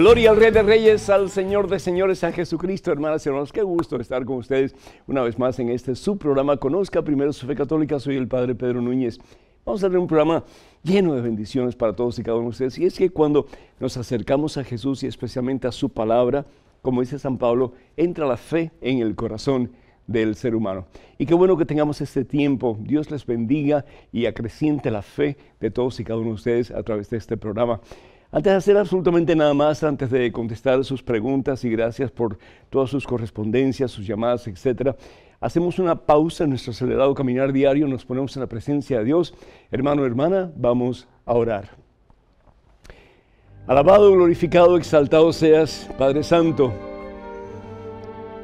Gloria al Rey de Reyes, al Señor de Señores, a Jesucristo. Hermanas y hermanos, qué gusto estar con ustedes una vez más en este su programa Conozca Primero su Fe Católica. Soy el Padre Pedro Núñez. Vamos a tener un programa lleno de bendiciones para todos y cada uno de ustedes. Y es que cuando nos acercamos a Jesús y especialmente a su palabra, como dice San Pablo, entra la fe en el corazón del ser humano. Y qué bueno que tengamos este tiempo. Dios les bendiga y acreciente la fe de todos y cada uno de ustedes a través de este programa. Antes de hacer absolutamente nada más, antes de contestar sus preguntas y gracias por todas sus correspondencias, sus llamadas, etcétera, hacemos una pausa en nuestro acelerado caminar diario, nos ponemos en la presencia de Dios. Hermano, hermana, vamos a orar. Alabado, glorificado, exaltado seas, Padre Santo.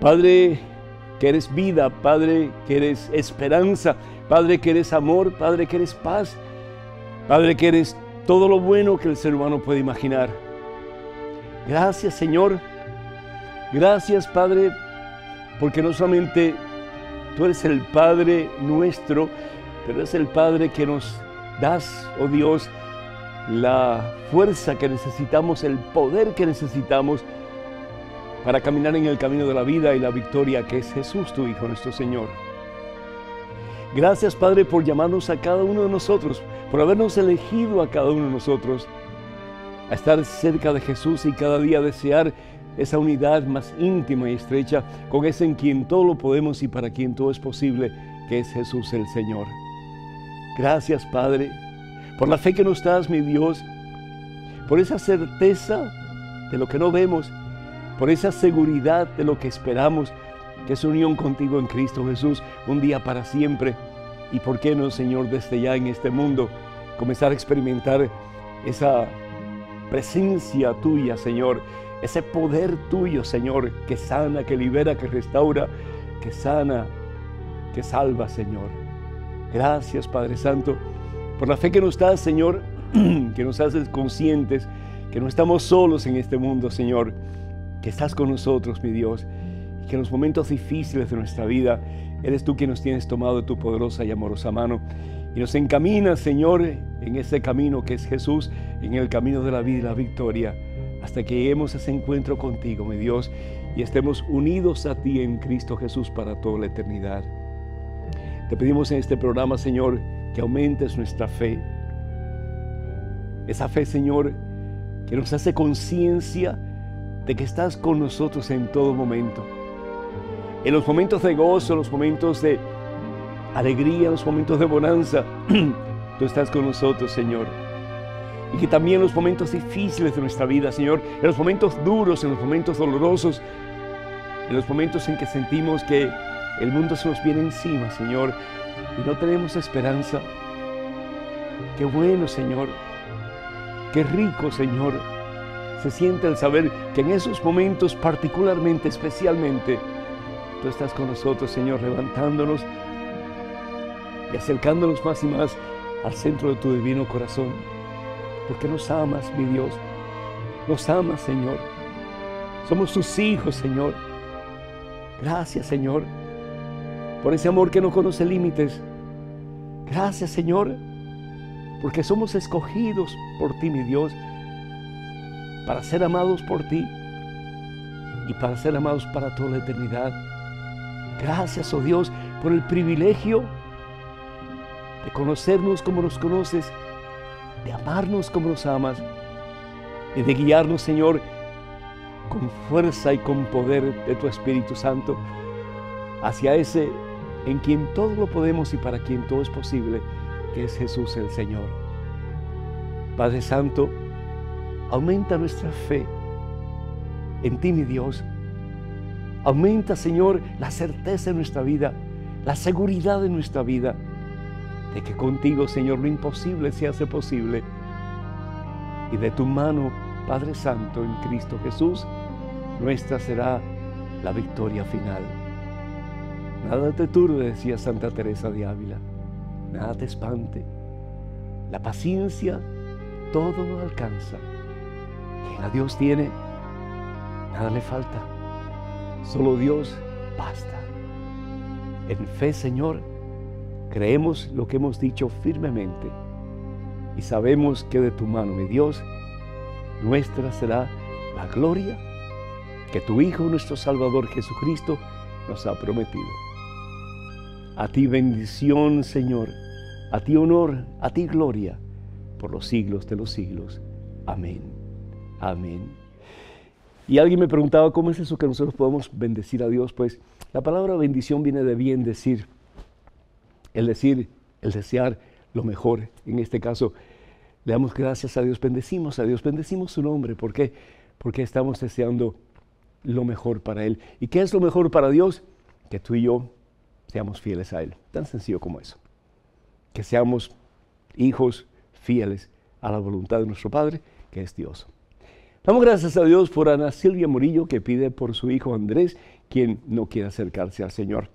Padre que eres vida, Padre que eres esperanza, Padre que eres amor, Padre que eres paz, Padre que eres todo lo bueno que el ser humano puede imaginar. Gracias, Señor. Gracias, Padre, porque no solamente tú eres el Padre nuestro, pero eres el Padre que nos das, oh Dios, la fuerza que necesitamos, el poder que necesitamos para caminar en el camino de la vida y la victoria, que es Jesús, tu Hijo, nuestro Señor. Gracias, Padre, por llamarnos a cada uno de nosotros, por habernos elegido a cada uno de nosotros a estar cerca de Jesús y cada día desear esa unidad más íntima y estrecha con ese en quien todo lo podemos y para quien todo es posible, que es Jesús el Señor. Gracias, Padre, por la fe que nos das, mi Dios, por esa certeza de lo que no vemos, por esa seguridad de lo que esperamos, que es unión contigo en Cristo Jesús, un día para siempre. Y por qué no, Señor, desde ya en este mundo, comenzar a experimentar esa presencia tuya, Señor, ese poder tuyo, Señor, que sana, que libera, que restaura, que sana, que salva, Señor. Gracias, Padre Santo, por la fe que nos das, Señor, que nos haces conscientes que no estamos solos en este mundo, Señor, que estás con nosotros, mi Dios, que en los momentos difíciles de nuestra vida eres tú quien nos tienes tomado de tu poderosa y amorosa mano y nos encaminas, Señor, en ese camino que es Jesús, en el camino de la vida y la victoria, hasta que lleguemos a ese encuentro contigo, mi Dios, y estemos unidos a ti en Cristo Jesús para toda la eternidad. Te pedimos en este programa, Señor, que aumentes nuestra fe, esa fe, Señor, que nos hace conciencia de que estás con nosotros en todo momento. En los momentos de gozo, en los momentos de alegría, en los momentos de bonanza, tú estás con nosotros, Señor. Y que también en los momentos difíciles de nuestra vida, Señor, en los momentos duros, en los momentos dolorosos, en los momentos en que sentimos que el mundo se nos viene encima, Señor, y no tenemos esperanza. Qué bueno, Señor, qué rico, Señor, se siente el saber que en esos momentos particularmente, especialmente, tú estás con nosotros, Señor, levantándonos y acercándonos más y más al centro de tu divino corazón, porque nos amas, mi Dios, nos amas, Señor, somos tus hijos, Señor. Gracias, Señor, por ese amor que no conoce límites. Gracias, Señor, porque somos escogidos por ti, mi Dios, para ser amados por ti y para ser amados para toda la eternidad. Gracias, oh Dios, por el privilegio de conocernos como nos conoces, de amarnos como nos amas y de guiarnos, Señor, con fuerza y con poder de tu Espíritu Santo hacia ese en quien todo lo podemos y para quien todo es posible, que es Jesús el Señor. Padre Santo, aumenta nuestra fe en ti, mi Dios. Aumenta, Señor, la certeza en nuestra vida, la seguridad en nuestra vida, de que contigo, Señor, lo imposible se hace posible. Y de tu mano, Padre Santo, en Cristo Jesús, nuestra será la victoria final. Nada te turbe, decía Santa Teresa de Ávila, nada te espante. La paciencia todo lo alcanza. Quien a Dios tiene, nada le falta. Solo Dios basta. En fe, Señor, creemos lo que hemos dicho firmemente y sabemos que de tu mano, mi Dios, nuestra será la gloria que tu Hijo, nuestro Salvador Jesucristo, nos ha prometido. A ti bendición, Señor, a ti honor, a ti gloria, por los siglos de los siglos. Amén. Amén. Y alguien me preguntaba, ¿cómo es eso que nosotros podemos bendecir a Dios? Pues la palabra bendición viene de bien decir, el desear lo mejor. En este caso, le damos gracias a Dios, bendecimos su nombre. ¿Por qué? Porque estamos deseando lo mejor para Él. ¿Y qué es lo mejor para Dios? Que tú y yo seamos fieles a Él. Tan sencillo como eso. Que seamos hijos fieles a la voluntad de nuestro Padre, que es Dios. Damos gracias a Dios por Ana Silvia Murillo, que pide por su hijo Andrés, quien no quiere acercarse al Señor.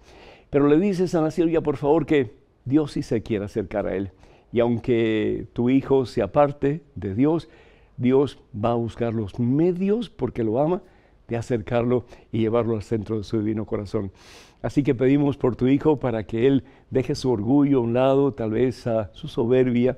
Pero le dices a Ana Silvia, por favor, que Dios sí se quiere acercar a Él. Y aunque tu hijo se aparte de Dios, Dios va a buscar los medios, porque lo ama, de acercarlo y llevarlo al centro de su divino corazón. Así que pedimos por tu hijo para que él deje su orgullo a un lado, tal vez a su soberbia,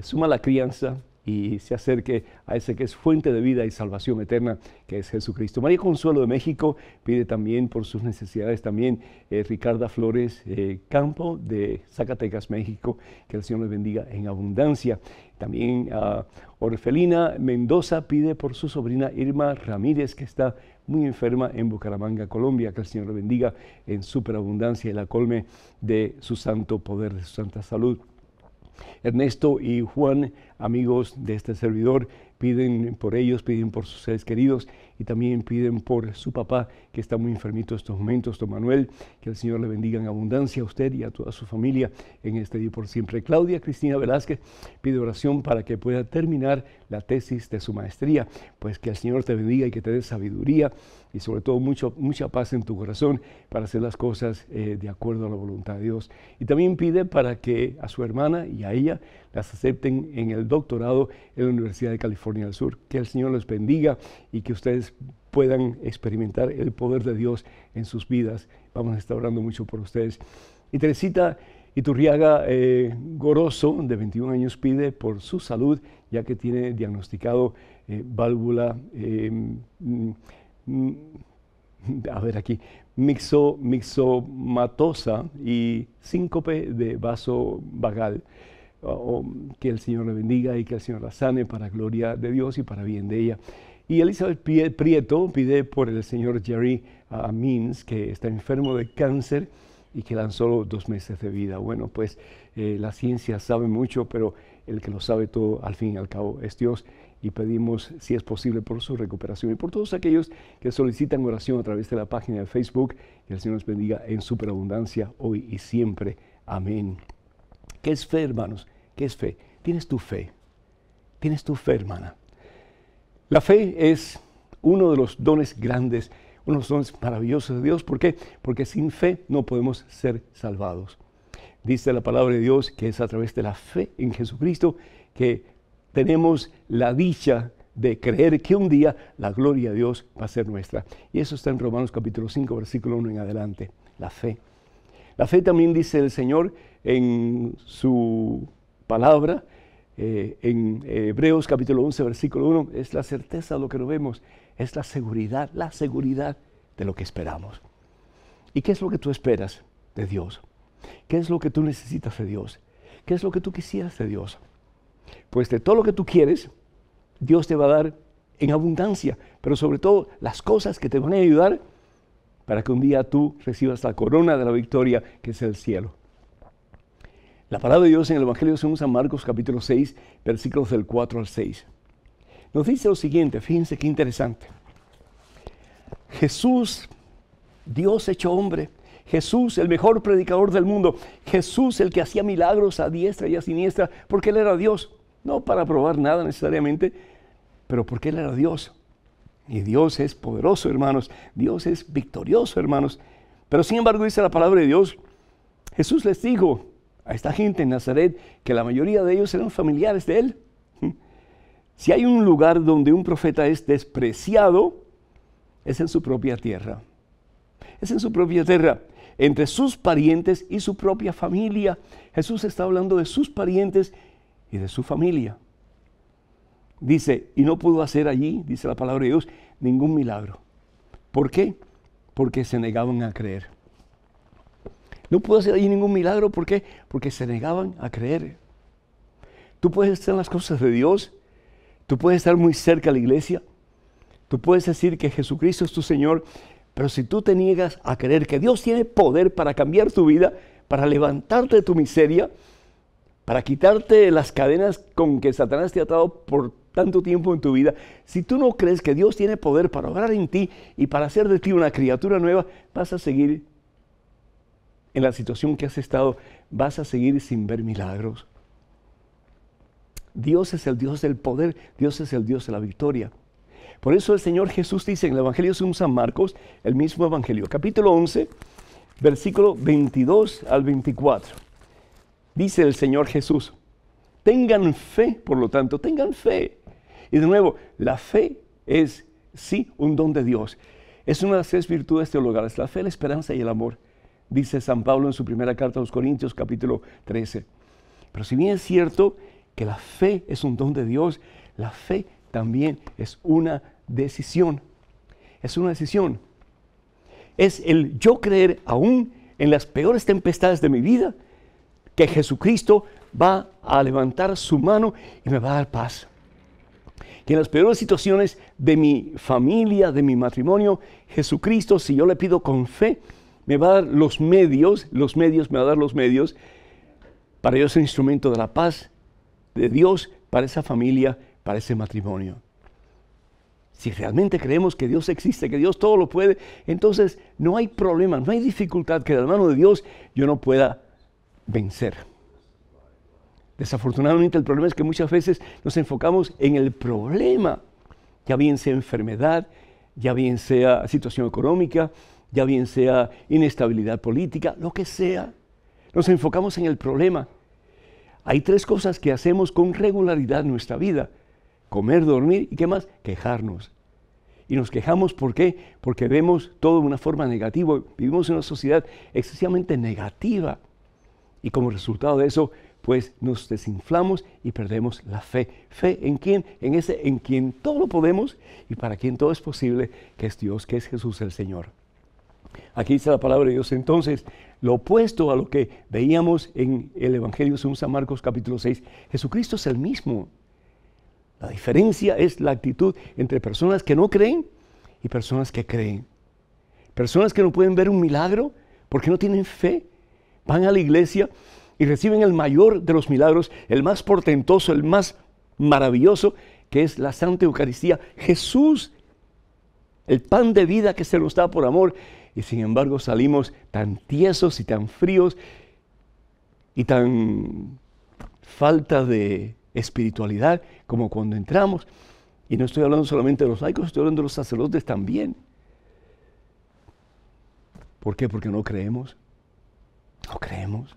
su mala crianza, y se acerque a ese que es fuente de vida y salvación eterna, que es Jesucristo. María Consuelo de México pide también por sus necesidades, también Ricarda Flores Campo de Zacatecas, México, que el Señor les bendiga en abundancia. También Orfelina Mendoza pide por su sobrina Irma Ramírez, que está muy enferma en Bucaramanga, Colombia, que el Señor le bendiga en superabundancia y la colme de su santo poder, de su santa salud. Ernesto y Juan, amigos de este servidor, piden por ellos, piden por sus seres queridos y también piden por su papá, que está muy enfermito en estos momentos, don Manuel. Que el Señor le bendiga en abundancia a usted y a toda su familia en este día por siempre. Claudia Cristina Velázquez pide oración para que pueda terminar la tesis de su maestría. Pues que el Señor te bendiga y que te dé sabiduría y sobre todo mucha paz en tu corazón para hacer las cosas de acuerdo a la voluntad de Dios. Y también pide para que a su hermana y a ella las acepten en el doctorado en la Universidad de California del Sur. Que el Señor les bendiga y que ustedes puedan experimentar el poder de Dios en sus vidas. Vamos a estar orando mucho por ustedes. Y Teresita Iturriaga Goroso, de 21 años, pide por su salud, ya que tiene diagnosticado válvula, mixomatosa y síncope de vaso vagal. Que el Señor le bendiga y que el Señor la sane para gloria de Dios y para bien de ella. Y Elizabeth Prieto pide por el señor Jerry Means, que está enfermo de cáncer y que le dan solo 2 meses de vida. Bueno, pues la ciencia sabe mucho, pero el que lo sabe todo al fin y al cabo es Dios. Y pedimos, si es posible, por su recuperación y por todos aquellos que solicitan oración a través de la página de Facebook. Que el Señor nos bendiga en superabundancia hoy y siempre. Amén. ¿Qué es fe, hermanos? ¿Qué es fe? ¿Tienes tu fe? ¿Tienes tu fe, hermana? La fe es uno de los dones grandes, uno de los dones maravillosos de Dios. ¿Por qué? Porque sin fe no podemos ser salvados. Dice la palabra de Dios que es a través de la fe en Jesucristo que tenemos la dicha de creer que un día la gloria de Dios va a ser nuestra. Y eso está en Romanos capítulo 5, versículo 1 en adelante. La fe. La fe también dice el Señor en su palabra, en Hebreos capítulo 11, versículo 1, es la certeza de lo que no vemos, es la seguridad de lo que esperamos. ¿Y qué es lo que tú esperas de Dios? ¿Qué es lo que tú necesitas de Dios? ¿Qué es lo que tú quisieras de Dios? Pues de todo lo que tú quieres, Dios te va a dar en abundancia, pero sobre todo las cosas que te van a ayudar para que un día tú recibas la corona de la victoria, que es el cielo. La palabra de Dios en el Evangelio según San Marcos capítulo 6, versículos del 4 al 6. Nos dice lo siguiente, fíjense qué interesante. Jesús, Dios hecho hombre, Jesús, el mejor predicador del mundo, Jesús, el que hacía milagros a diestra y a siniestra, porque Él era Dios, no para probar nada necesariamente, pero porque Él era Dios. Y Dios es poderoso, hermanos, Dios es victorioso, hermanos. Pero sin embargo dice la palabra de Dios, Jesús les dijo a esta gente en Nazaret que la mayoría de ellos eran familiares de Él. Si hay un lugar donde un profeta es despreciado, es en su propia tierra. Es en su propia tierra, entre sus parientes y su propia familia. Jesús está hablando de sus parientes y de su familia. Dice, y no pudo hacer allí, dice la palabra de Dios, ningún milagro. ¿Por qué? Porque se negaban a creer. No pudo hacer allí ningún milagro, ¿por qué? Porque se negaban a creer. Tú puedes estar en las cosas de Dios, tú puedes estar muy cerca de la iglesia, tú puedes decir que Jesucristo es tu Señor, pero si tú te niegas a creer que Dios tiene poder para cambiar tu vida, para levantarte de tu miseria, para quitarte las cadenas con que Satanás te ha atado por tanto tiempo en tu vida, si tú no crees que Dios tiene poder para obrar en ti y para hacer de ti una criatura nueva, vas a seguir en la situación que has estado, vas a seguir sin ver milagros. Dios es el Dios del poder, Dios es el Dios de la victoria. Por eso el Señor Jesús dice en el Evangelio según San Marcos, el mismo Evangelio, capítulo 11, versículo 22 al 24. Dice el Señor Jesús, tengan fe, por lo tanto, tengan fe. Y de nuevo, la fe es, sí, un don de Dios. Es una de las 3 virtudes teologales, la fe, la esperanza y el amor. Dice San Pablo en su primera carta a los Corintios, capítulo 13. Pero si bien es cierto que la fe es un don de Dios, la fe también es una decisión. Es una decisión. Es el yo creer aún en las peores tempestades de mi vida, que Jesucristo va a levantar su mano y me va a dar paz. Que en las peores situaciones de mi familia, de mi matrimonio, Jesucristo, si yo le pido con fe, me va a dar los medios para yo ser instrumento de la paz de Dios para esa familia, para ese matrimonio. Si realmente creemos que Dios existe, que Dios todo lo puede, entonces no hay problema, no hay dificultad que de la mano de Dios yo no pueda vencer. Desafortunadamente el problema es que muchas veces nos enfocamos en el problema, ya bien sea enfermedad, ya bien sea situación económica, ya bien sea inestabilidad política, lo que sea. Nos enfocamos en el problema. Hay 3 cosas que hacemos con regularidad en nuestra vida: comer, dormir y ¿qué más? Quejarnos. Y nos quejamos, ¿por qué? Porque vemos todo de una forma negativa. Vivimos en una sociedad excesivamente negativa. Y como resultado de eso, pues nos desinflamos y perdemos la fe. ¿Fe en quién? En quien todo lo podemos y para quien todo es posible, que es Dios, que es Jesús el Señor. Aquí dice la palabra de Dios. Entonces, lo opuesto a lo que veíamos en el Evangelio según San Marcos capítulo 6, Jesucristo es el mismo. La diferencia es la actitud entre personas que no creen y personas que creen. Personas que no pueden ver un milagro porque no tienen fe, van a la iglesia y reciben el mayor de los milagros, el más portentoso, el más maravilloso, que es la Santa Eucaristía. Jesús, el pan de vida que se nos da por amor, y sin embargo salimos tan tiesos y tan fríos y tan falta de espiritualidad como cuando entramos. Y no estoy hablando solamente de los laicos, estoy hablando de los sacerdotes también. ¿Por qué? Porque no creemos. No creemos.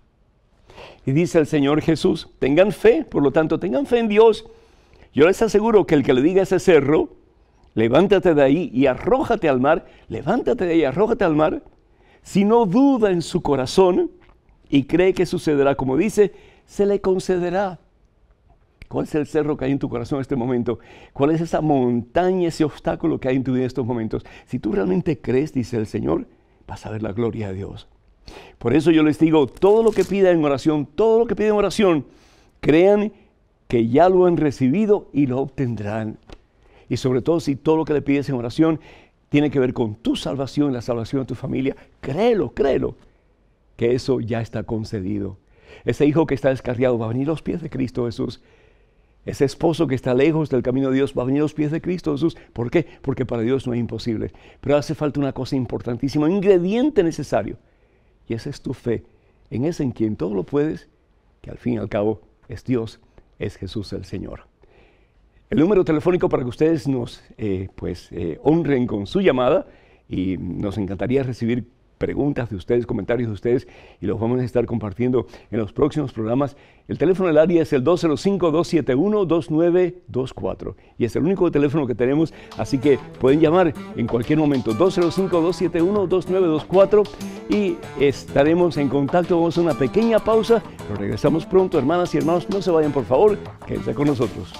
Y dice el Señor Jesús, tengan fe, por lo tanto, tengan fe en Dios. Yo les aseguro que el que le diga a ese cerro, levántate de ahí y arrójate al mar, levántate de ahí y arrójate al mar, si no duda en su corazón y cree que sucederá como dice, se le concederá. ¿Cuál es el cerro que hay en tu corazón en este momento? ¿Cuál es esa montaña, ese obstáculo que hay en tu vida en estos momentos? Si tú realmente crees, dice el Señor, vas a ver la gloria de Dios. Por eso yo les digo, todo lo que pidan en oración, todo lo que piden en oración, crean que ya lo han recibido y lo obtendrán. Y sobre todo si todo lo que le pides en oración tiene que ver con tu salvación, la salvación de tu familia, créelo, que eso ya está concedido. Ese hijo que está descarriado va a venir a los pies de Cristo Jesús. Ese esposo que está lejos del camino de Dios va a venir a los pies de Cristo Jesús. ¿Por qué? Porque para Dios no es imposible. Pero hace falta una cosa importantísima, un ingrediente necesario. Y esa es tu fe, en ese en quien todo lo puedes, que al fin y al cabo es Dios, es Jesús el Señor. El número telefónico para que ustedes nos honren con su llamada, y nos encantaría recibir preguntas de ustedes, comentarios de ustedes, y los vamos a estar compartiendo en los próximos programas. El teléfono del área es el 205-271-2924 y es el único teléfono que tenemos, así que pueden llamar en cualquier momento, 205-271-2924, y estaremos en contacto. Vamos a una pequeña pausa, pero regresamos pronto. Hermanas y hermanos, no se vayan por favor, quédense con nosotros.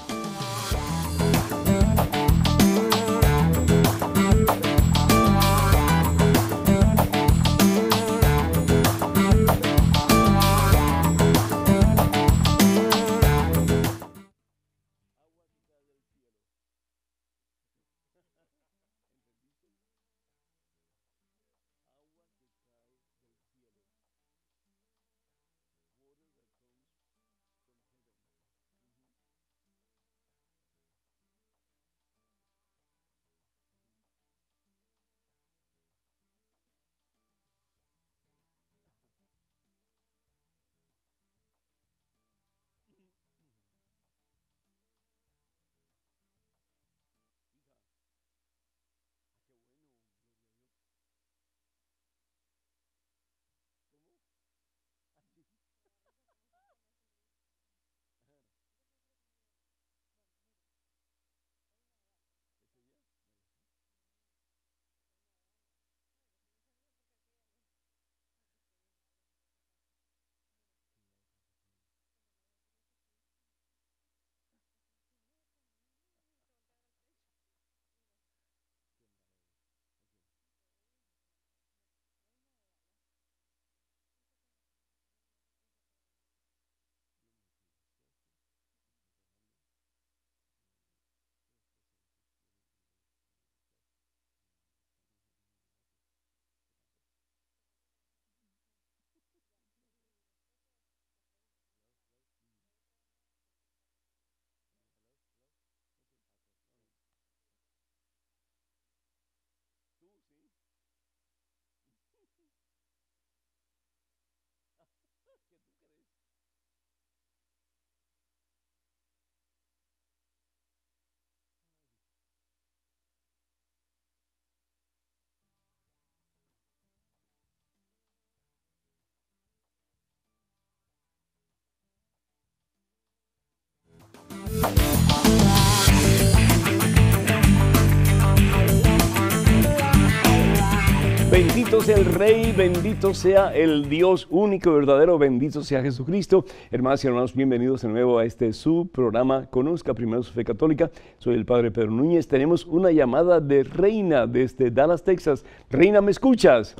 bendito sea el Rey, bendito sea el Dios único y verdadero, bendito sea Jesucristo. Hermanas y hermanos, bienvenidos de nuevo a este su programa Conozca Primero su Fe Católica. Soy el Padre Pedro Núñez. Tenemos una llamada de Reina desde Dallas, Texas. Reina, ¿me escuchas?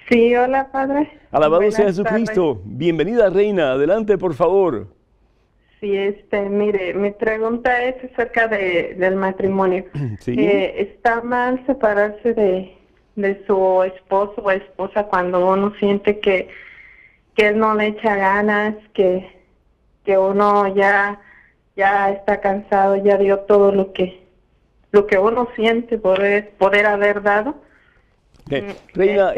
Sí, hola, Padre. Alabado sea Jesucristo. Bienvenida, Reina. Adelante, por favor. Sí, mire, mi pregunta es acerca del matrimonio. Sí. ¿Está mal separarse de su esposo o esposa cuando uno siente que él no le echa ganas, que uno ya está cansado, ya dio todo lo que uno siente poder haber dado? Reina,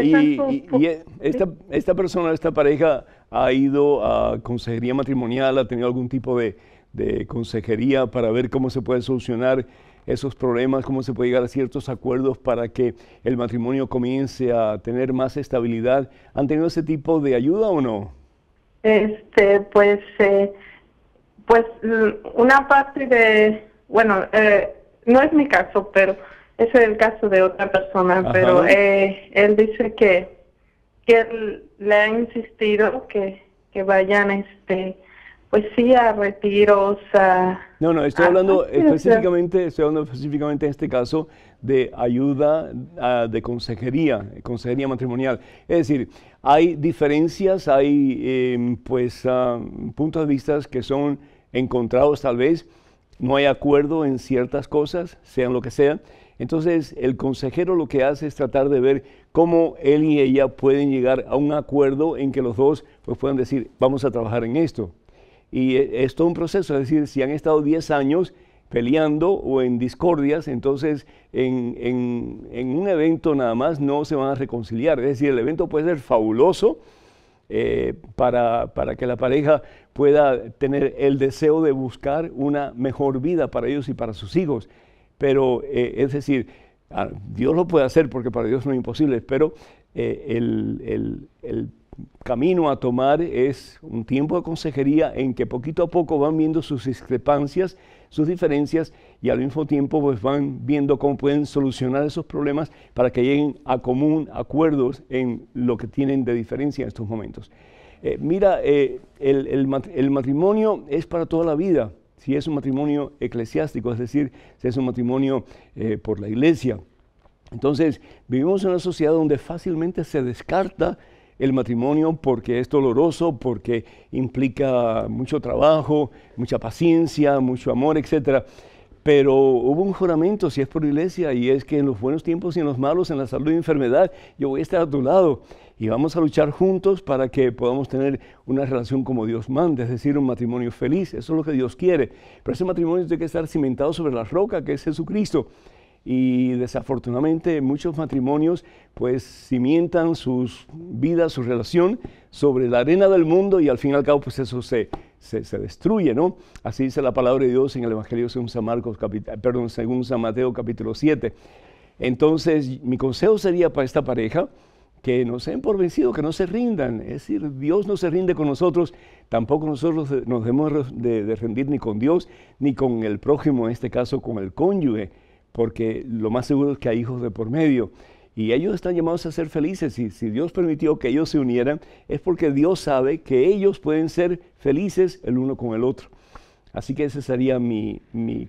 esta persona, esta pareja, ¿ha ido a consejería matrimonial? ¿Ha tenido algún tipo de consejería para ver cómo se puede solucionar esos problemas, cómo se puede llegar a ciertos acuerdos para que el matrimonio comience a tener más estabilidad? ¿Han tenido ese tipo de ayuda o no? Pues una parte no es mi caso, pero ese es el caso de otra persona. Ajá. Pero él dice que él le ha insistido que vayan, pues sí, a retiros. No, estoy hablando específicamente en este caso de ayuda de consejería matrimonial. Es decir, hay diferencias, hay puntos de vista que son encontrados tal vez, no hay acuerdo en ciertas cosas, sean lo que sean. Entonces, el consejero lo que hace es tratar de ver cómo él y ella pueden llegar a un acuerdo en que los dos pues, puedan decir, vamos a trabajar en esto. Y es todo un proceso, es decir, si han estado 10 años peleando o en discordias, entonces en un evento nada más no se van a reconciliar. Es decir, el evento puede ser fabuloso para que la pareja pueda tener el deseo de buscar una mejor vida para ellos y para sus hijos. Pero, es decir, Dios lo puede hacer porque para Dios no es imposible, pero el camino a tomar es un tiempo de consejería en que poquito a poco van viendo sus discrepancias, sus diferencias y al mismo tiempo pues van viendo cómo pueden solucionar esos problemas para que lleguen a común acuerdos en lo que tienen de diferencia en estos momentos. Mira, el matrimonio es para toda la vida. Si es un matrimonio eclesiástico, es decir, si es un matrimonio por la iglesia. Entonces, vivimos en una sociedad donde fácilmente se descarta el matrimonio porque es doloroso, porque implica mucho trabajo, mucha paciencia, mucho amor, etc. Pero hubo un juramento, si es por la iglesia, y es que en los buenos tiempos y en los malos, en la salud y enfermedad, yo voy a estar a tu lado. Y vamos a luchar juntos para que podamos tener una relación como Dios manda, es decir, un matrimonio feliz. Eso es lo que Dios quiere. Pero ese matrimonio tiene que estar cimentado sobre la roca, que es Jesucristo. Y desafortunadamente muchos matrimonios pues cimientan sus vidas, su relación sobre la arena del mundo y al fin y al cabo pues eso se destruye, ¿no? Así dice la palabra de Dios en el Evangelio según según San Mateo capítulo 7. Entonces mi consejo sería para esta pareja que no se den por vencidos, que no se rindan. Es decir, Dios no se rinde con nosotros, tampoco nosotros nos debemos de rendir ni con Dios, ni con el prójimo, en este caso con el cónyuge, porque lo más seguro es que hay hijos de por medio. Y ellos están llamados a ser felices, y si Dios permitió que ellos se unieran, es porque Dios sabe que ellos pueden ser felices el uno con el otro. Así que ese sería mi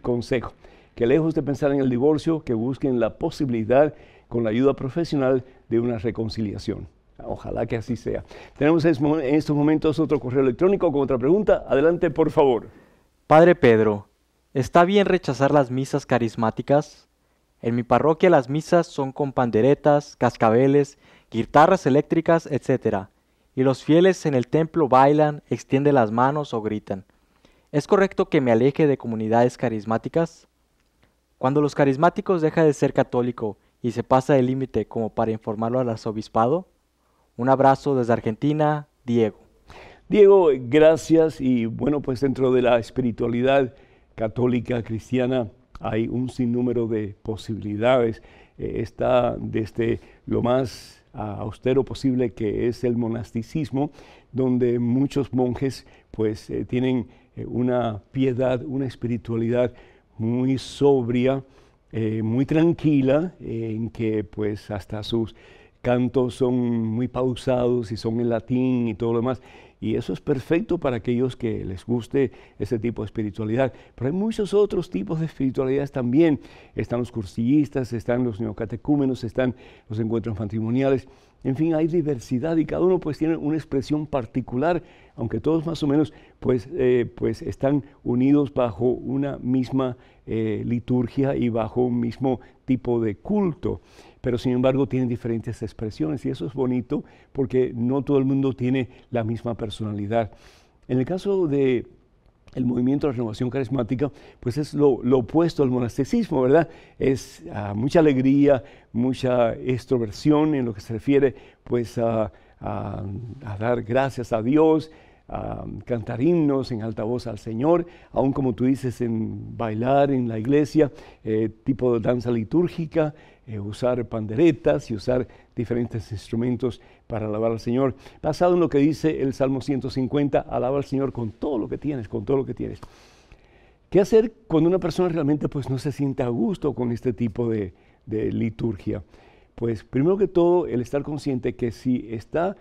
consejo, que lejos de pensar en el divorcio, que busquen la posibilidad con la ayuda profesional de una reconciliación. Ojalá que así sea. Tenemos en estos momentos otro correo electrónico con otra pregunta. Adelante, por favor. Padre Pedro, ¿está bien rechazar las misas carismáticas? En mi parroquia las misas son con panderetas, cascabeles, guitarras eléctricas, etc. Y los fieles en el templo bailan, extienden las manos o gritan. ¿Es correcto que me aleje de comunidades carismáticas? Cuando los carismáticos dejan de ser católico y se pasa el límite como para informarlo al arzobispado. Un abrazo desde Argentina, Diego. Diego, gracias. Y bueno, pues dentro de la espiritualidad católica cristiana hay un sinnúmero de posibilidades. Está desde lo más austero posible, que es el monasticismo, donde muchos monjes pues tienen una piedad, una espiritualidad muy sobria, muy tranquila, en que pues hasta sus cantos son muy pausados y son en latín y todo lo demás. Y eso es perfecto para aquellos que les guste ese tipo de espiritualidad. Pero hay muchos otros tipos de espiritualidades también. Están los cursillistas, están los neocatecúmenos, están los encuentros matrimoniales. En fin, hay diversidad y cada uno pues tiene una expresión particular, aunque todos más o menos pues están unidos bajo una misma liturgia y bajo un mismo tipo de culto. Pero sin embargo tienen diferentes expresiones y eso es bonito porque no todo el mundo tiene la misma personalidad. En el caso de el movimiento de renovación carismática, pues es lo opuesto al monasticismo, ¿verdad? Es mucha alegría, mucha extroversión en lo que se refiere pues a dar gracias a Dios, a cantar himnos en alta voz al Señor, aún como tú dices, en bailar en la iglesia, tipo de danza litúrgica, usar panderetas y usar diferentes instrumentos para alabar al Señor. Basado en lo que dice el Salmo 150, alaba al Señor con todo lo que tienes, con todo lo que tienes. ¿Qué hacer cuando una persona realmente pues, no se siente a gusto con este tipo de liturgia? Pues primero que todo, el estar consciente que si está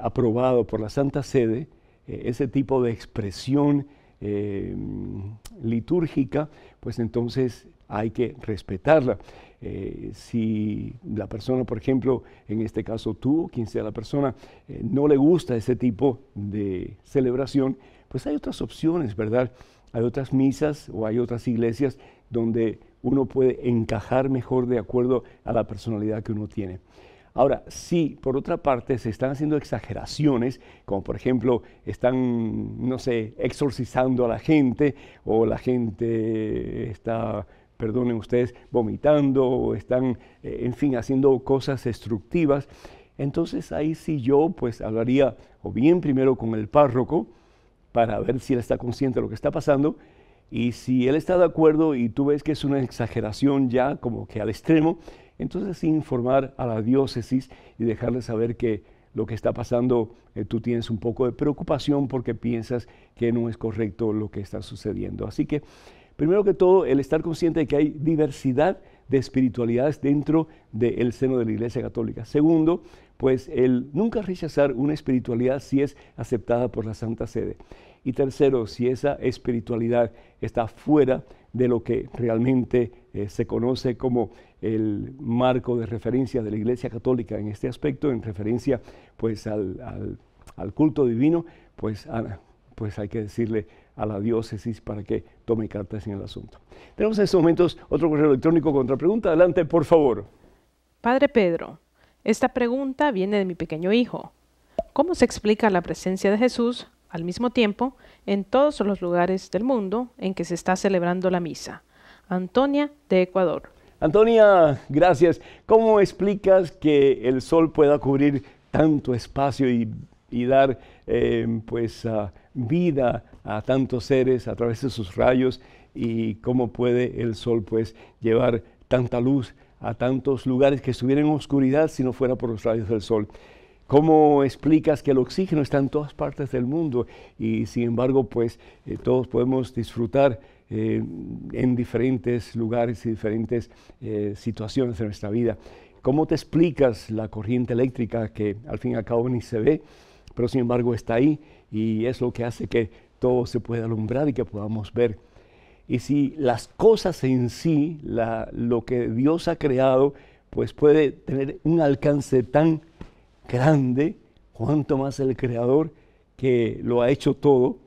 aprobado por la Santa Sede, ese tipo de expresión litúrgica, pues entonces hay que respetarla. Si la persona, por ejemplo, en este caso tú, quien sea la persona, no le gusta ese tipo de celebración, pues hay otras opciones, ¿verdad? Hay otras misas o hay otras iglesias donde uno puede encajar mejor de acuerdo a la personalidad que uno tiene. Ahora, si por otra parte se están haciendo exageraciones, como por ejemplo están, no sé, exorcizando a la gente, o la gente está, perdonen ustedes, vomitando, o están, en fin, haciendo cosas destructivas, entonces ahí sí yo pues hablaría o bien primero con el párroco para ver si él está consciente de lo que está pasando, y si él está de acuerdo y tú ves que es una exageración ya como que al extremo, entonces sí informar a la diócesis y dejarle saber que lo que está pasando, tú tienes un poco de preocupación porque piensas que no es correcto lo que está sucediendo. Así que, primero que todo, el estar consciente de que hay diversidad de espiritualidades dentro del seno de la Iglesia Católica. Segundo, pues el nunca rechazar una espiritualidad si es aceptada por la Santa Sede. Y tercero, si esa espiritualidad está fuera de lo que realmente se conoce como el marco de referencia de la Iglesia Católica en este aspecto, en referencia pues al culto divino, pues hay que decirle a la diócesis para que tome cartas en el asunto. Tenemos en estos momentos otro correo electrónico con otra pregunta. Adelante, por favor. Padre Pedro, esta pregunta viene de mi pequeño hijo. ¿Cómo se explica la presencia de Jesús al mismo tiempo en todos los lugares del mundo en que se está celebrando la misa? Antonia, de Ecuador. Antonia, gracias. ¿Cómo explicas que el sol pueda cubrir tanto espacio y dar vida a tantos seres a través de sus rayos? ¿Y cómo puede el sol pues llevar tanta luz a tantos lugares que estuvieran en oscuridad si no fuera por los rayos del sol? ¿Cómo explicas que el oxígeno está en todas partes del mundo y sin embargo pues todos podemos disfrutar en diferentes lugares y diferentes situaciones de nuestra vida? ¿Cómo te explicas la corriente eléctrica que al fin y al cabo ni se ve, pero sin embargo está ahí y es lo que hace que todo se pueda alumbrar y que podamos ver? Y si las cosas en sí, lo que Dios ha creado, pues puede tener un alcance tan grande, cuanto más el Creador que lo ha hecho todo,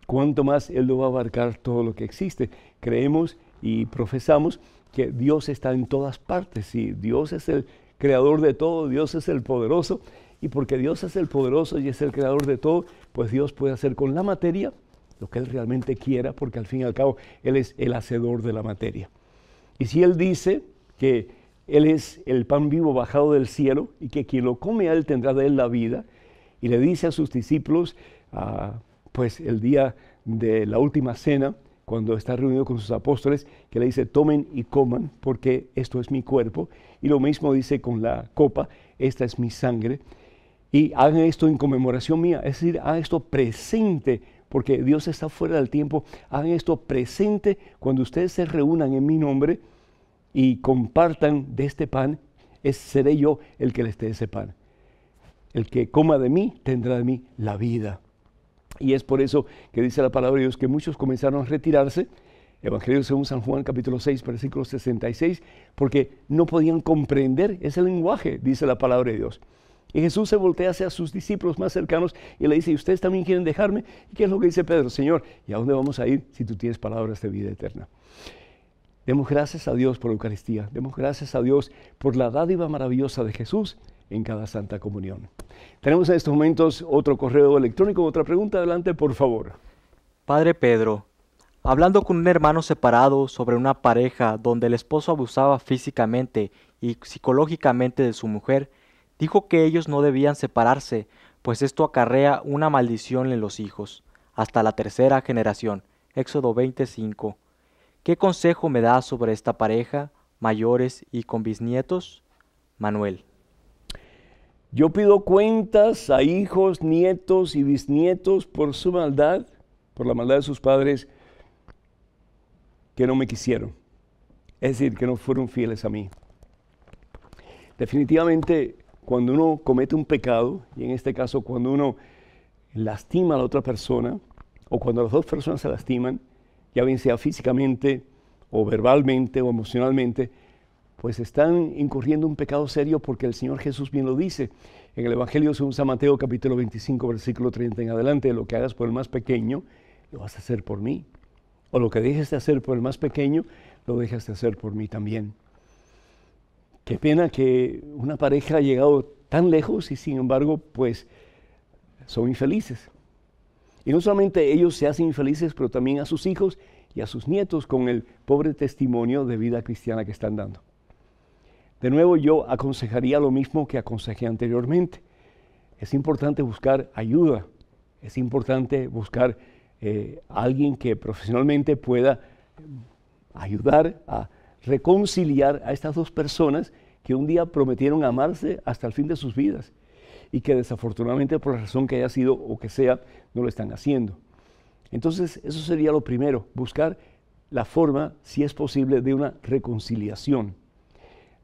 cuanto más Él lo va a abarcar todo lo que existe. Creemos y profesamos que Dios está en todas partes. Y Dios es el creador de todo, Dios es el poderoso, y porque Dios es el poderoso y es el creador de todo, pues Dios puede hacer con la materia lo que Él realmente quiera, porque al fin y al cabo Él es el hacedor de la materia. Y si Él dice que Él es el pan vivo bajado del cielo y que quien lo come a Él tendrá de Él la vida, y le dice a sus discípulos, pues el día de la última cena, cuando está reunido con sus apóstoles, que le dice, tomen y coman, porque esto es mi cuerpo, y lo mismo dice con la copa, esta es mi sangre, y hagan esto en conmemoración mía, es decir, hagan esto presente, porque Dios está fuera del tiempo, hagan esto presente cuando ustedes se reúnan en mi nombre y compartan de este pan, seré yo el que les dé ese pan. El que coma de mí, tendrá de mí la vida. Y es por eso que dice la palabra de Dios que muchos comenzaron a retirarse, Evangelio según San Juan capítulo 6, versículo 66, porque no podían comprender ese lenguaje, dice la palabra de Dios. Y Jesús se voltea hacia sus discípulos más cercanos y le dice, ¿y ustedes también quieren dejarme? ¿Y qué es lo que dice Pedro? Señor, ¿y a dónde vamos a ir si tú tienes palabras de vida eterna? Demos gracias a Dios por la Eucaristía, demos gracias a Dios por la dádiva maravillosa de Jesús en cada Santa Comunión. Tenemos en estos momentos otro correo electrónico, otra pregunta, adelante por favor. Padre Pedro, hablando con un hermano separado sobre una pareja donde el esposo abusaba físicamente y psicológicamente de su mujer, dijo que ellos no debían separarse, pues esto acarrea una maldición en los hijos, hasta la tercera generación. Éxodo 25. ¿Qué consejo me da sobre esta pareja, mayores y con bisnietos? Manuel. Yo pido cuentas a hijos, nietos y bisnietos por su maldad, por la maldad de sus padres que no me quisieron, es decir, que no fueron fieles a mí. Definitivamente, cuando uno comete un pecado, y en este caso cuando uno lastima a la otra persona, o cuando las dos personas se lastiman, ya bien sea físicamente, o verbalmente, o emocionalmente, pues están incurriendo un pecado serio porque el Señor Jesús bien lo dice. En el Evangelio según San Mateo capítulo 25, versículo 30 en adelante, lo que hagas por el más pequeño, lo vas a hacer por mí. O lo que dejes de hacer por el más pequeño, lo dejas de hacer por mí también. Qué pena que una pareja ha llegado tan lejos y sin embargo, pues, son infelices. Y no solamente ellos se hacen infelices, pero también a sus hijos y a sus nietos con el pobre testimonio de vida cristiana que están dando. De nuevo, yo aconsejaría lo mismo que aconsejé anteriormente. Es importante buscar ayuda, es importante buscar a alguien que profesionalmente pueda ayudar a reconciliar a estas dos personas que un día prometieron amarse hasta el fin de sus vidas y que desafortunadamente por la razón que haya sido o que sea, no lo están haciendo. Entonces, eso sería lo primero, buscar la forma, si es posible, de una reconciliación.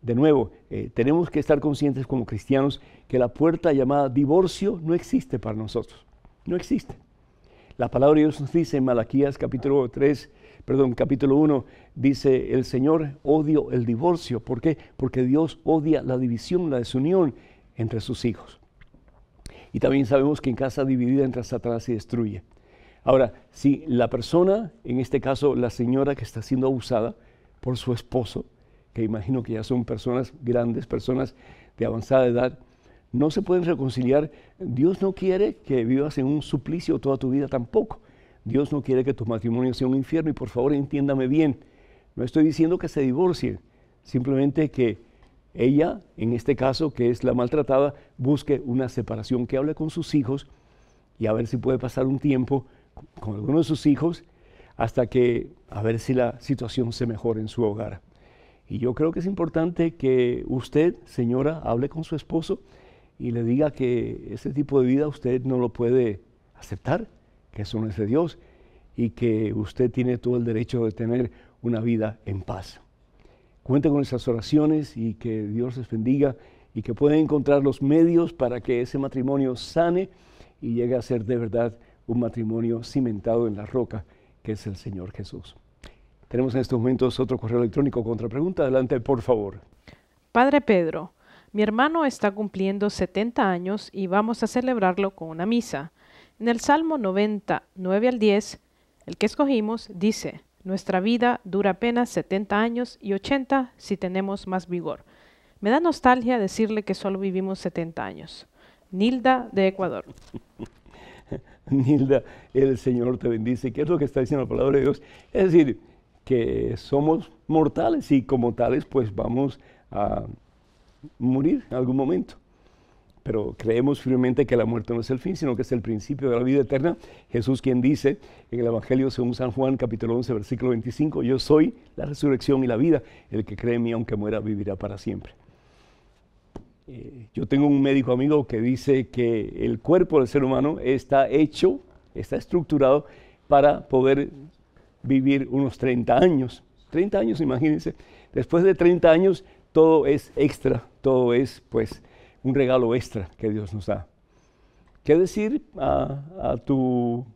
De nuevo, tenemos que estar conscientes como cristianos que la puerta llamada divorcio no existe para nosotros, no existe. La palabra de Dios nos dice en Malaquías capítulo 1, dice, el Señor odia el divorcio. ¿Por qué? Porque Dios odia la división, la desunión entre sus hijos. Y también sabemos que en casa dividida entra Satanás y destruye. Ahora, si la persona, en este caso la señora que está siendo abusada por su esposo, que imagino que ya son personas grandes, personas de avanzada edad, no se pueden reconciliar. Dios no quiere que vivas en un suplicio toda tu vida tampoco. Dios no quiere que tu matrimonio sea un infierno y por favor entiéndame bien. No estoy diciendo que se divorcien, simplemente que ella, en este caso, que es la maltratada, busque una separación, que hable con sus hijos y a ver si puede pasar un tiempo con alguno de sus hijos hasta que, a ver si la situación se mejora en su hogar. Y yo creo que es importante que usted, señora, hable con su esposo y le diga que ese tipo de vida usted no lo puede aceptar, que eso no es de Dios y que usted tiene todo el derecho de tener una vida en paz. Cuente con esas oraciones y que Dios les bendiga y que puedan encontrar los medios para que ese matrimonio sane y llegue a ser de verdad un matrimonio cimentado en la roca que es el Señor Jesús. Tenemos en estos momentos otro correo electrónico con otra pregunta. Adelante, por favor. Padre Pedro, mi hermano está cumpliendo 70 años y vamos a celebrarlo con una misa. En el Salmo 90, 9 al 10, el que escogimos, dice, nuestra vida dura apenas 70 años y 80 si tenemos más vigor. Me da nostalgia decirle que solo vivimos 70 años. Nilda, de Ecuador. Nilda, el Señor te bendice. ¿Qué es lo que está diciendo la palabra de Dios? Es decir, que somos mortales y como tales pues vamos a morir en algún momento. Pero creemos firmemente que la muerte no es el fin, sino que es el principio de la vida eterna. Jesús quien dice en el Evangelio según San Juan, capítulo 11, versículo 25, yo soy la resurrección y la vida. El que cree en mí, aunque muera, vivirá para siempre. Yo tengo un médico amigo que dice que el cuerpo del ser humano está hecho, está estructurado para poder vivir unos 30 años. 30 años, imagínense. Después de 30 años, todo es extra todo es pues un regalo extra que Dios nos da. ¿Qué decir a tu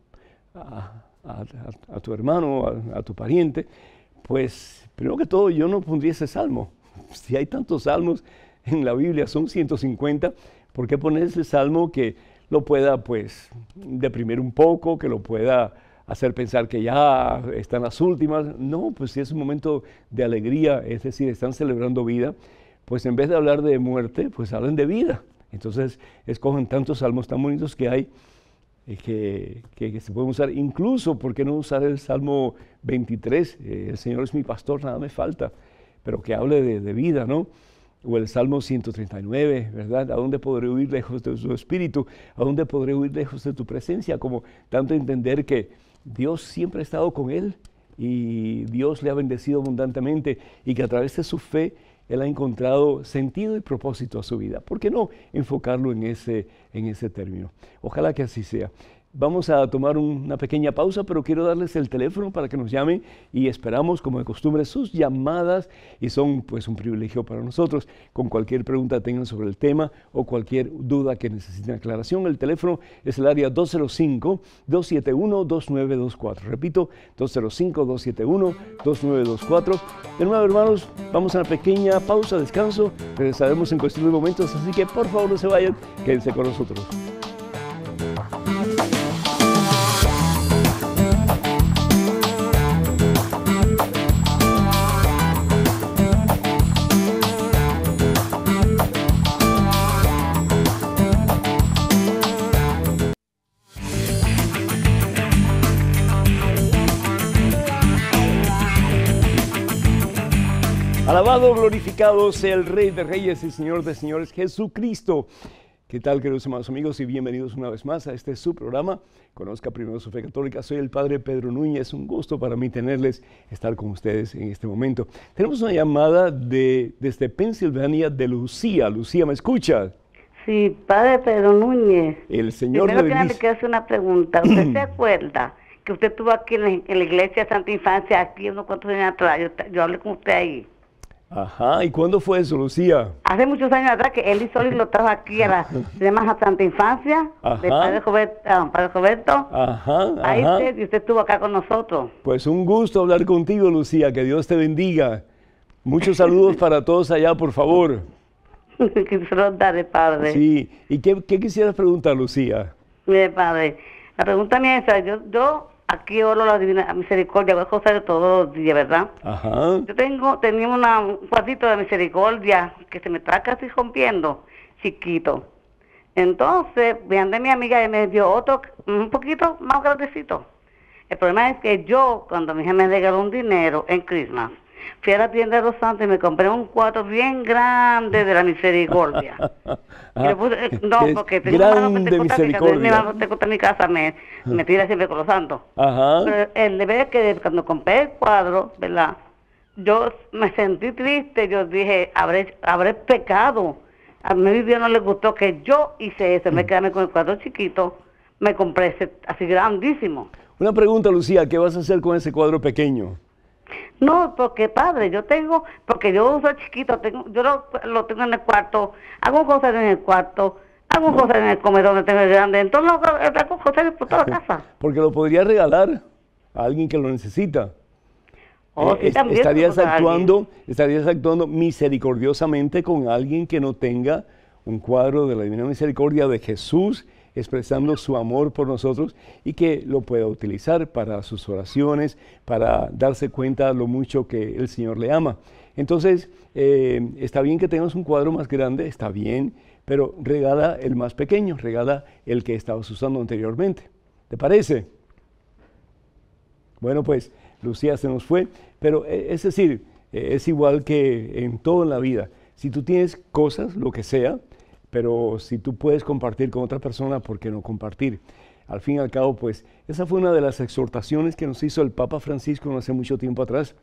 hermano, a tu pariente? Pues primero que todo yo no pondría ese salmo. Si hay tantos salmos en la Biblia, son 150, ¿por qué poner ese salmo que lo pueda pues deprimir un poco, que lo pueda hacer pensar que ya están las últimas? No, pues si es un momento de alegría, es decir, están celebrando vida, pues en vez de hablar de muerte, pues hablan de vida. Entonces escogen tantos salmos tan bonitos que hay que se pueden usar. Incluso, ¿por qué no usar el Salmo 23? El Señor es mi pastor, nada me falta, pero que hable de vida, ¿no? O el Salmo 139, ¿verdad? ¿A dónde podré huir lejos de tu espíritu? ¿A dónde podré huir lejos de tu presencia? Como tanto entender que Dios siempre ha estado con él y Dios le ha bendecido abundantemente y que a través de su fe él ha encontrado sentido y propósito a su vida. ¿Por qué no enfocarlo en ese término? Ojalá que así sea. Vamos a tomar una pequeña pausa, pero quiero darles el teléfono para que nos llamen y esperamos, como de costumbre, sus llamadas y son pues un privilegio para nosotros. Con cualquier pregunta tengan sobre el tema o cualquier duda que necesiten aclaración, el teléfono es el área 205-271-2924. Repito, 205-271-2924. De nuevo, hermanos, vamos a una pequeña pausa, descanso, regresaremos en cuestión de momentos, así que por favor no se vayan, quédense con nosotros. Alabado, glorificado sea el Rey de Reyes y Señor de Señores, Jesucristo. ¿Qué tal, queridos hermanos amigos? Y bienvenidos una vez más a este su programa. Conozca primero su fe católica. Soy el Padre Pedro Núñez. Un gusto para mí estar con ustedes en este momento. Tenemos una llamada desde Pensilvania de Lucía. Lucía, ¿me escucha? Sí, Padre Pedro Núñez. El Señor Primero le que nada le quiero hacer una pregunta. ¿Usted se acuerda que usted estuvo aquí en la iglesia de Santa Infancia, aquí unos cuantos años atrás? Yo hablé con usted ahí. Ajá, ¿y cuándo fue eso, Lucía? Hace muchos años atrás que él y Soli lo trajo aquí a la Santa Infancia, de Padre Roberto. Ajá. Ahí y usted estuvo acá con nosotros. Pues un gusto hablar contigo, Lucía, que Dios te bendiga. Muchos saludos para todos allá, por favor. Que se los daré, Padre. Sí, ¿y qué quisieras preguntar, Lucía? Mire, Padre, la pregunta mía es esa. Yo aquí oro la Divina Misericordia, voy a cosar todos los días, ¿verdad? Ajá. Yo tenía un cuartito de misericordia que se me está casi rompiendo, chiquito. Entonces, vean de mi amiga y me dio otro, un poquito más grandecito. El problema es que yo, cuando mi hija me regaló un dinero en Christmas, fui a la tienda de los Santos y me compré un cuadro bien grande de la misericordia. Y le puse, porque tengo una mano pentecostal que en mi casa me tira siempre con los santos. Ajá. Pero el deber es que cuando compré el cuadro, ¿verdad? Yo me sentí triste, yo dije, habré pecado. A mi Dios no le gustó que yo hice eso, me quedé con el cuadro chiquito, me compré ese así grandísimo. Una pregunta, Lucía, ¿qué vas a hacer con ese cuadro pequeño? No, porque Padre, porque yo uso chiquito, yo lo tengo en el cuarto, hago cosas en el cuarto, hago cosas en el comedor donde tengo el grande, entonces hago cosas por toda la casa. Porque lo podría regalar a alguien que lo necesita. Sí, también estarías actuando misericordiosamente con alguien que no tenga un cuadro de la Divina Misericordia de Jesús, expresando su amor por nosotros y que lo pueda utilizar para sus oraciones, para darse cuenta lo mucho que el Señor le ama. Entonces, está bien que tengas un cuadro más grande, está bien, pero regala el más pequeño, regala el que estabas usando anteriormente. ¿Te parece? Bueno, pues Lucía se nos fue, pero es decir, es igual que en todo en la vida. Si tú tienes cosas, lo que sea, pero si tú puedes compartir con otra persona, ¿por qué no compartir? Al fin y al cabo, pues, esa fue una de las exhortaciones que nos hizo el Papa Francisco no hace mucho tiempo atrás,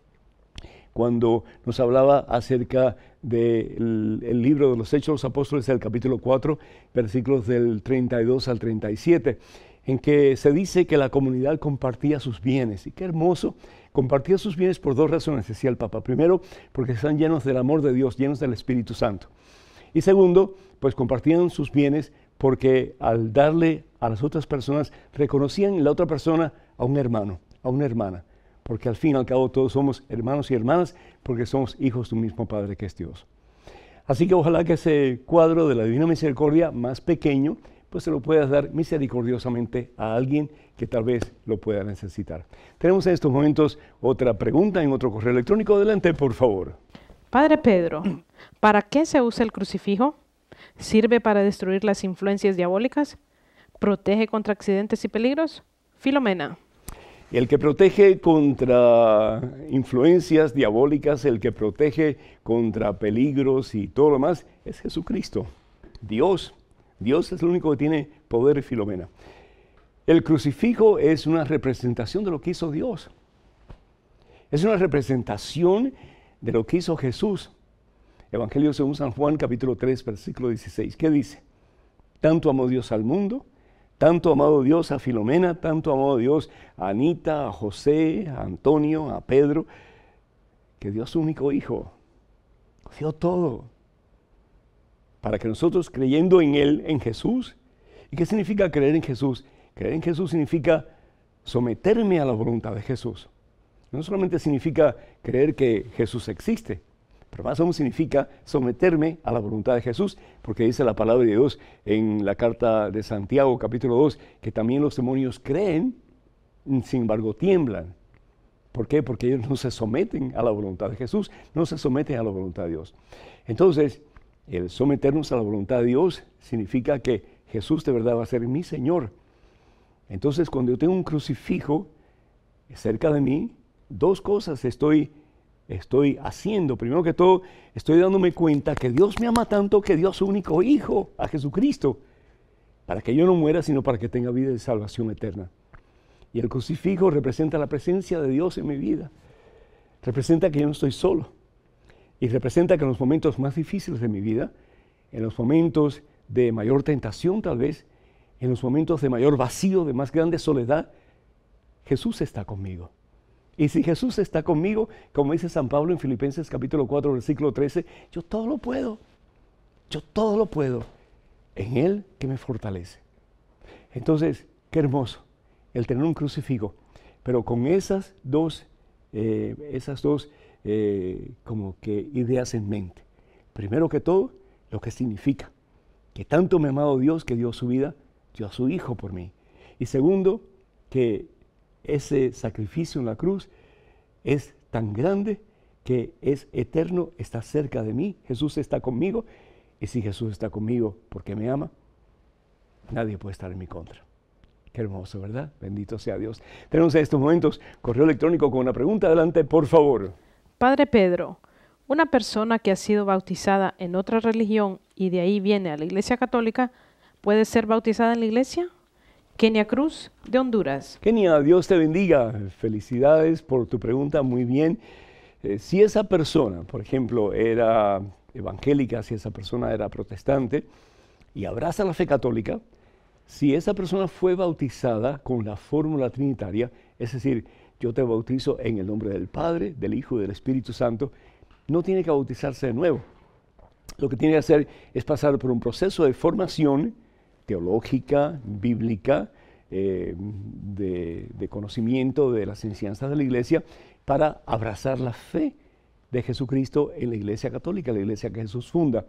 cuando nos hablaba acerca del libro de los Hechos de los Apóstoles, el capítulo 4, versículos del 32 al 37, en que se dice que la comunidad compartía sus bienes. Y qué hermoso, compartía sus bienes por dos razones, decía el Papa. Primero, porque están llenos del amor de Dios, llenos del Espíritu Santo. Y segundo, pues compartían sus bienes porque al darle a las otras personas, reconocían en la otra persona a un hermano, a una hermana. Porque al fin y al cabo todos somos hermanos y hermanas porque somos hijos de un mismo Padre que es Dios. Así que ojalá que ese cuadro de la Divina Misericordia más pequeño, pues se lo puedas dar misericordiosamente a alguien que tal vez lo pueda necesitar. Tenemos en estos momentos otra pregunta en otro correo electrónico. Adelante, por favor. Padre Pedro, ¿para qué se usa el crucifijo? ¿Sirve para destruir las influencias diabólicas? ¿Protege contra accidentes y peligros? Filomena. El que protege contra influencias diabólicas, el que protege contra peligros y todo lo demás, es Jesucristo, Dios. Dios es el único que tiene poder, Filomena. El crucifijo es una representación de lo que hizo Dios. Es una representación de lo que hizo Jesús. Evangelio según San Juan, capítulo 3, versículo 16. ¿Qué dice? Tanto amó Dios al mundo, tanto amado Dios a Filomena, tanto amado Dios a Anita, a José, a Antonio, a Pedro, que dio a su único hijo. Dio todo. Para que nosotros, creyendo en Él, en Jesús. ¿Y qué significa creer en Jesús? Creer en Jesús significa someterme a la voluntad de Jesús. No solamente significa creer que Jesús existe, pero más aún significa someterme a la voluntad de Jesús, porque dice la palabra de Dios en la carta de Santiago, capítulo 2, que también los demonios creen, sin embargo tiemblan. ¿Por qué? Porque ellos no se someten a la voluntad de Jesús, no se someten a la voluntad de Dios. Entonces, el someternos a la voluntad de Dios significa que Jesús de verdad va a ser mi Señor. Entonces, cuando yo tengo un crucifijo cerca de mí, dos cosas estoy haciendo. Primero que todo, estoy dándome cuenta que Dios me ama tanto que dio a su único Hijo, a Jesucristo, para que yo no muera, sino para que tenga vida y salvación eterna. Y el crucifijo representa la presencia de Dios en mi vida. Representa que yo no estoy solo. Y representa que en los momentos más difíciles de mi vida, en los momentos de mayor tentación tal vez, en los momentos de mayor vacío, de más grande soledad, Jesús está conmigo. Y si Jesús está conmigo, como dice San Pablo en Filipenses capítulo 4, versículo 13, yo todo lo puedo en Él que me fortalece. Entonces, qué hermoso el tener un crucifijo, pero con esas dos como que ideas en mente. Primero que todo, lo que significa que tanto me ha amado Dios que dio su vida, dio a su Hijo por mí. Y segundo, que ese sacrificio en la cruz es tan grande que es eterno, está cerca de mí. Jesús está conmigo, y si Jesús está conmigo porque me ama, nadie puede estar en mi contra. Qué hermoso, ¿verdad? Bendito sea Dios. Tenemos en estos momentos correo electrónico con una pregunta. Adelante, por favor. Padre Pedro, una persona que ha sido bautizada en otra religión y de ahí viene a la Iglesia Católica, ¿puede ser bautizada en la Iglesia? Kenia Cruz, de Honduras. Kenia, Dios te bendiga. Felicidades por tu pregunta, muy bien. Si esa persona, por ejemplo, era evangélica, si esa persona era protestante y abraza la fe católica, si esa persona fue bautizada con la fórmula trinitaria, es decir, yo te bautizo en el nombre del Padre, del Hijo y del Espíritu Santo, no tiene que bautizarse de nuevo. Lo que tiene que hacer es pasar por un proceso de formación teológica, bíblica, de conocimiento de las enseñanzas de la Iglesia para abrazar la fe de Jesucristo en la Iglesia Católica, la Iglesia que Jesús funda.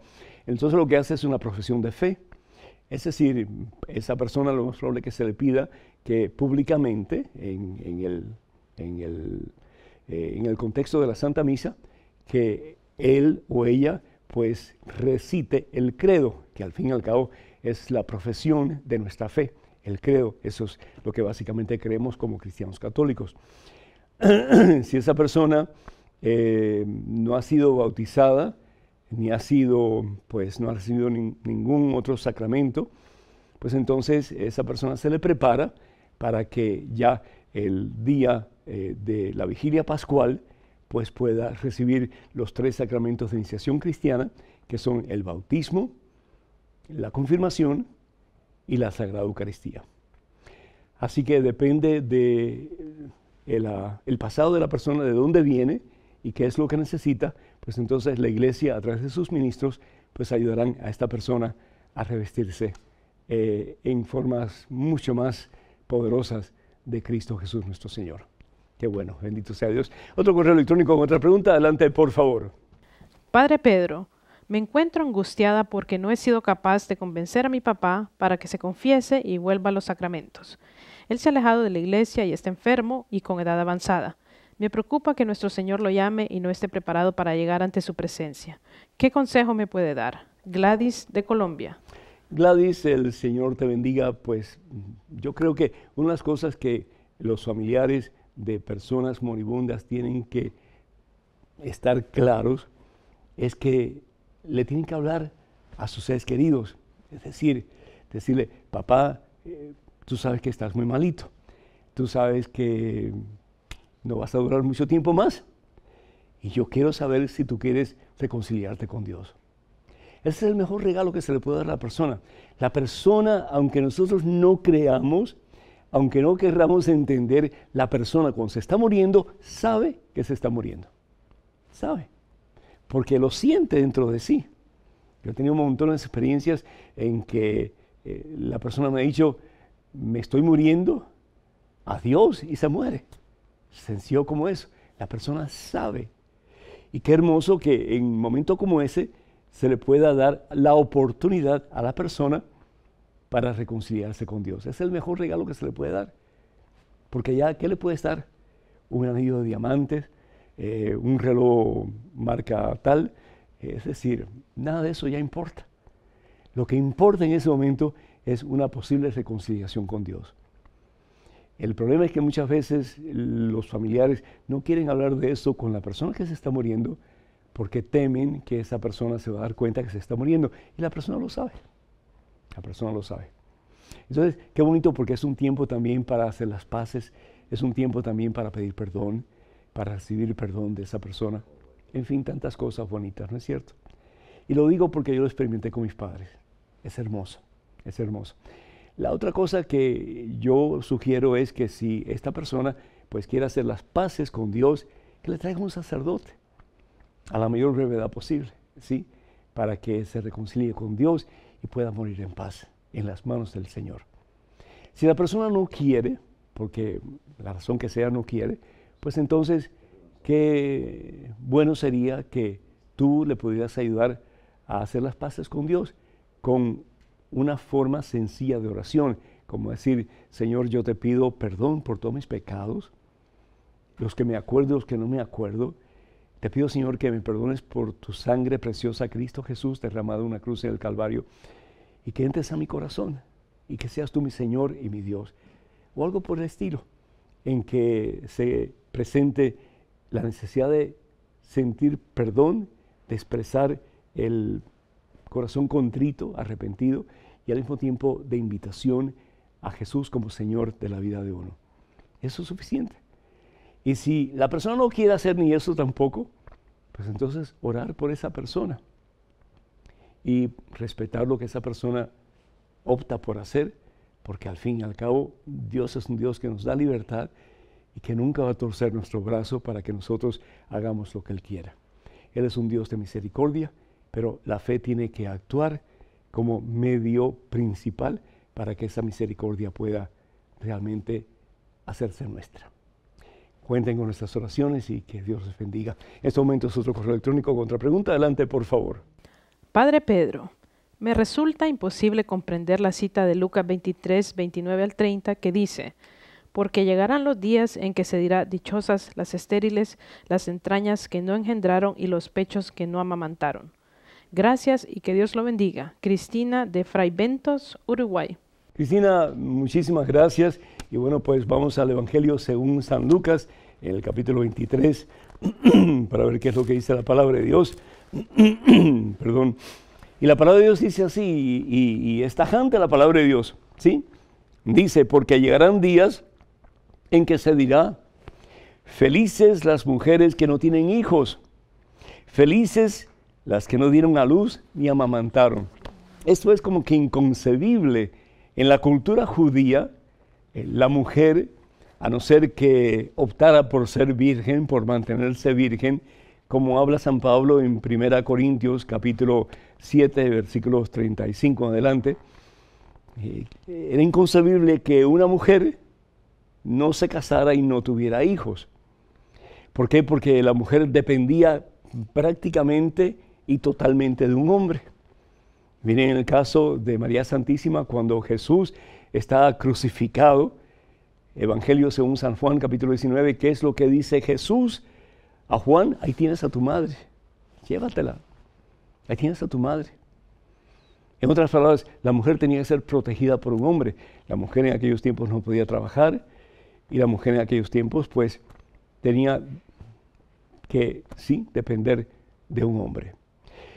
Entonces lo que hace es una profesión de fe. Es decir, esa persona lo más probable que se le pida que públicamente, en el contexto de la Santa Misa, que él o ella pues recite el credo, que al fin y al cabo es la profesión de nuestra fe. El credo, eso es lo que básicamente creemos como cristianos católicos. Si esa persona no ha sido bautizada, ni ha sido, pues no ha recibido ningún otro sacramento, pues entonces esa persona se le prepara para que ya el día de la vigilia pascual pues pueda recibir los 3 sacramentos de iniciación cristiana, que son el bautismo, la confirmación y la Sagrada Eucaristía. Así que depende de el pasado de la persona, de dónde viene y qué es lo que necesita, pues entonces la Iglesia a través de sus ministros pues ayudarán a esta persona a revestirse en formas mucho más poderosas de Cristo Jesús nuestro Señor. Qué bueno, bendito sea Dios. Otro correo electrónico con otra pregunta, adelante por favor. Padre Pedro, me encuentro angustiada porque no he sido capaz de convencer a mi papá para que se confiese y vuelva a los sacramentos. Él se ha alejado de la iglesia y está enfermo y con edad avanzada. Me preocupa que nuestro Señor lo llame y no esté preparado para llegar ante su presencia. ¿Qué consejo me puede dar? Gladys de Colombia. Gladys, el Señor te bendiga. Pues yo creo que una de las cosas que los familiares de personas moribundas tienen que estar claros es que le tienen que hablar a sus seres queridos. Es decir, decirle, papá, tú sabes que estás muy malito. Tú sabes que no vas a durar mucho tiempo más. Y yo quiero saber si tú quieres reconciliarte con Dios. Ese es el mejor regalo que se le puede dar a la persona. La persona, aunque nosotros no creamos, aunque no querramos entender, la persona cuando se está muriendo, sabe que se está muriendo. Sabe. Porque lo siente dentro de sí. Yo he tenido un montón de experiencias en que la persona me ha dicho, me estoy muriendo, adiós, y se muere. Sencillo como eso. La persona sabe. Y qué hermoso que en un momento como ese se le pueda dar la oportunidad a la persona para reconciliarse con Dios. Es el mejor regalo que se le puede dar. Porque ya, ¿qué le puede dar? Un anillo de diamantes, un reloj marca tal. Es decir, nada de eso ya importa. Lo que importa en ese momento es una posible reconciliación con Dios. El problema es que muchas veces los familiares no quieren hablar de eso con la persona que se está muriendo porque temen que esa persona se va a dar cuenta que se está muriendo. Y la persona lo sabe. La persona lo sabe. Entonces, qué bonito porque es un tiempo también para hacer las paces, es un tiempo también para pedir perdón, para recibir perdón de esa persona. En fin, tantas cosas bonitas, ¿no es cierto? Y lo digo porque yo lo experimenté con mis padres. Es hermoso, es hermoso. La otra cosa que yo sugiero es que si esta persona pues quiere hacer las paces con Dios, que le traiga un sacerdote a la mayor brevedad posible, ¿sí? Para que se reconcilie con Dios y pueda morir en paz en las manos del Señor. Si la persona no quiere, porque la razón que sea no quiere, pues entonces qué bueno sería que tú le pudieras ayudar a hacer las paces con Dios con una forma sencilla de oración, como decir, Señor, yo te pido perdón por todos mis pecados, los que me acuerdo y los que no me acuerdo. Te pido, Señor, que me perdones por tu sangre preciosa, Cristo Jesús, derramado en una cruz en el Calvario, y que entres a mi corazón, y que seas tú mi Señor y mi Dios. O algo por el estilo, en que se presente la necesidad de sentir perdón, de expresar el corazón contrito, arrepentido, y al mismo tiempo de invitación a Jesús como Señor de la vida de uno. Eso es suficiente. Y si la persona no quiere hacer ni eso tampoco, pues entonces orar por esa persona y respetar lo que esa persona opta por hacer, porque al fin y al cabo Dios es un Dios que nos da libertad y que nunca va a torcer nuestro brazo para que nosotros hagamos lo que Él quiera. Él es un Dios de misericordia, pero la fe tiene que actuar como medio principal para que esa misericordia pueda realmente hacerse nuestra. Cuenten con nuestras oraciones y que Dios les bendiga. En este momento es otro correo electrónico con otra pregunta. Adelante, por favor. Padre Pedro, me resulta imposible comprender la cita de Lucas 23, 29 al 30 que dice, porque llegarán los días en que se dirá, dichosas las estériles, las entrañas que no engendraron y los pechos que no amamantaron. Gracias y que Dios lo bendiga. Cristina de Fray Bentos, Uruguay. Cristina, muchísimas gracias. Y bueno, pues vamos al Evangelio según San Lucas, en el capítulo 23, para ver qué es lo que dice la palabra de Dios. Perdón. Y la palabra de Dios dice así, y es tajante la palabra de Dios, ¿sí? Dice, porque llegarán días en que se dirá, felices las mujeres que no tienen hijos, felices las que no dieron a luz ni amamantaron. Esto es como que inconcebible. En la cultura judía, la mujer, a no ser que optara por ser virgen, por mantenerse virgen, como habla San Pablo en 1 Corintios capítulo 7, versículos 35 en adelante. Era inconcebible que una mujer no se casara y no tuviera hijos. ¿Por qué? Porque la mujer dependía prácticamente y totalmente de un hombre. Miren el caso de María Santísima cuando Jesús está crucificado. Evangelio según San Juan, capítulo 19, ¿qué es lo que dice Jesús a Juan? Ahí tienes a tu madre, llévatela, ahí tienes a tu madre. En otras palabras, la mujer tenía que ser protegida por un hombre. La mujer en aquellos tiempos no podía trabajar y la mujer en aquellos tiempos pues tenía que, sí, depender de un hombre.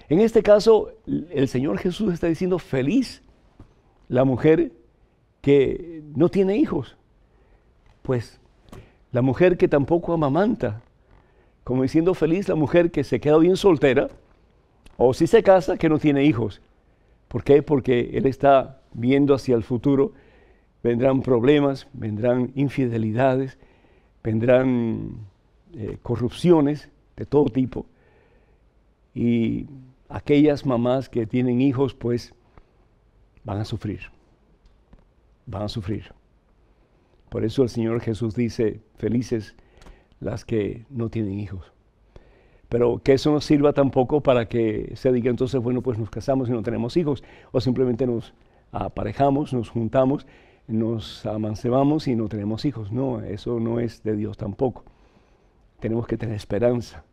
En este caso, el Señor Jesús está diciendo feliz la mujer que no tiene hijos. Pues la mujer que tampoco amamanta, como diciendo feliz la mujer que se queda bien soltera, o si se casa que no tiene hijos. ¿Por qué? Porque Él está viendo hacia el futuro, vendrán problemas, vendrán infidelidades, vendrán corrupciones de todo tipo, y aquellas mamás que tienen hijos pues van a sufrir, van a sufrir. Por eso el Señor Jesús dice, felices las que no tienen hijos. Pero que eso no sirva tampoco para que se diga entonces, bueno, pues nos casamos y no tenemos hijos, o simplemente nos aparejamos, nos juntamos, nos amancebamos y no tenemos hijos. No, eso no es de Dios tampoco. Tenemos que tener esperanza,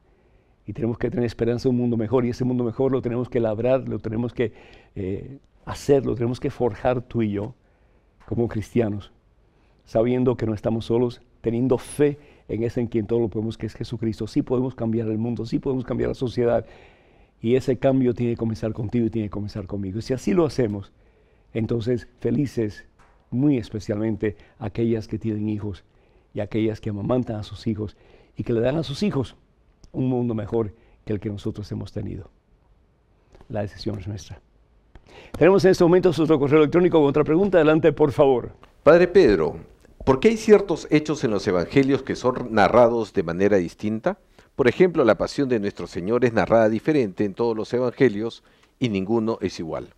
y tenemos que tener esperanza de un mundo mejor, y ese mundo mejor lo tenemos que labrar, lo tenemos que hacer, lo tenemos que forjar tú y yo como cristianos, sabiendo que no estamos solos, teniendo fe en ese en quien todo lo podemos, que es Jesucristo. Sí podemos cambiar el mundo, sí podemos cambiar la sociedad, y ese cambio tiene que comenzar contigo y tiene que comenzar conmigo. Y si así lo hacemos, entonces felices, muy especialmente aquellas que tienen hijos y aquellas que amamantan a sus hijos y que le dan a sus hijos un mundo mejor que el que nosotros hemos tenido. La decisión es nuestra. Tenemos en este momento otro correo electrónico con otra pregunta. Adelante, por favor. Padre Pedro, ¿por qué hay ciertos hechos en los evangelios que son narrados de manera distinta? Por ejemplo, la pasión de nuestro Señor es narrada diferente en todos los evangelios y ninguno es igual.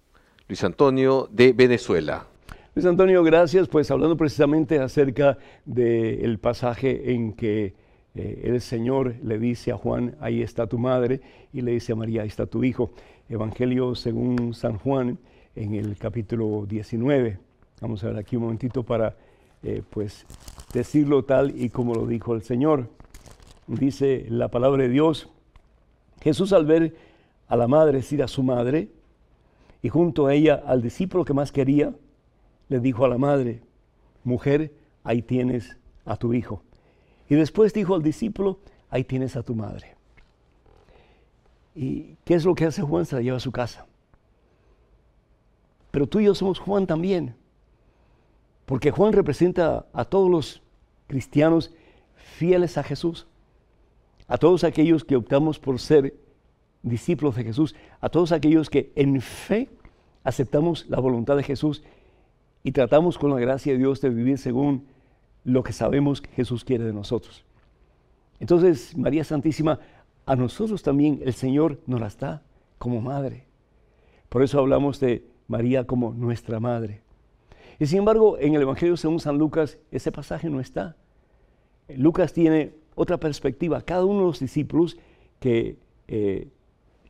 Luis Antonio, de Venezuela. Luis Antonio, gracias. Pues hablando precisamente acerca del pasaje en que el Señor le dice a Juan, ahí está tu madre, y le dice a María, ahí está tu hijo. Evangelio según San Juan, en el capítulo 19. Vamos a ver aquí un momentito para pues decirlo tal y como lo dijo el Señor. Dice la palabra de Dios: Jesús, al ver a la madre, es decir, a su madre, y junto a ella al discípulo que más quería, le dijo a la madre: mujer, ahí tienes a tu hijo. Y después dijo al discípulo: ahí tienes a tu madre. ¿Y qué es lo que hace Juan? Se la lleva a su casa. Pero tú y yo somos Juan también, porque Juan representa a todos los cristianos fieles a Jesús, a todos aquellos que optamos por ser discípulos de Jesús, a todos aquellos que en fe aceptamos la voluntad de Jesús y tratamos con la gracia de Dios de vivir según lo que sabemos que Jesús quiere de nosotros. Entonces, María Santísima, a nosotros también el Señor nos las da como madre. Por eso hablamos de María como nuestra madre. Y sin embargo, en el Evangelio según San Lucas, ese pasaje no está. Lucas tiene otra perspectiva. Cada uno de los discípulos que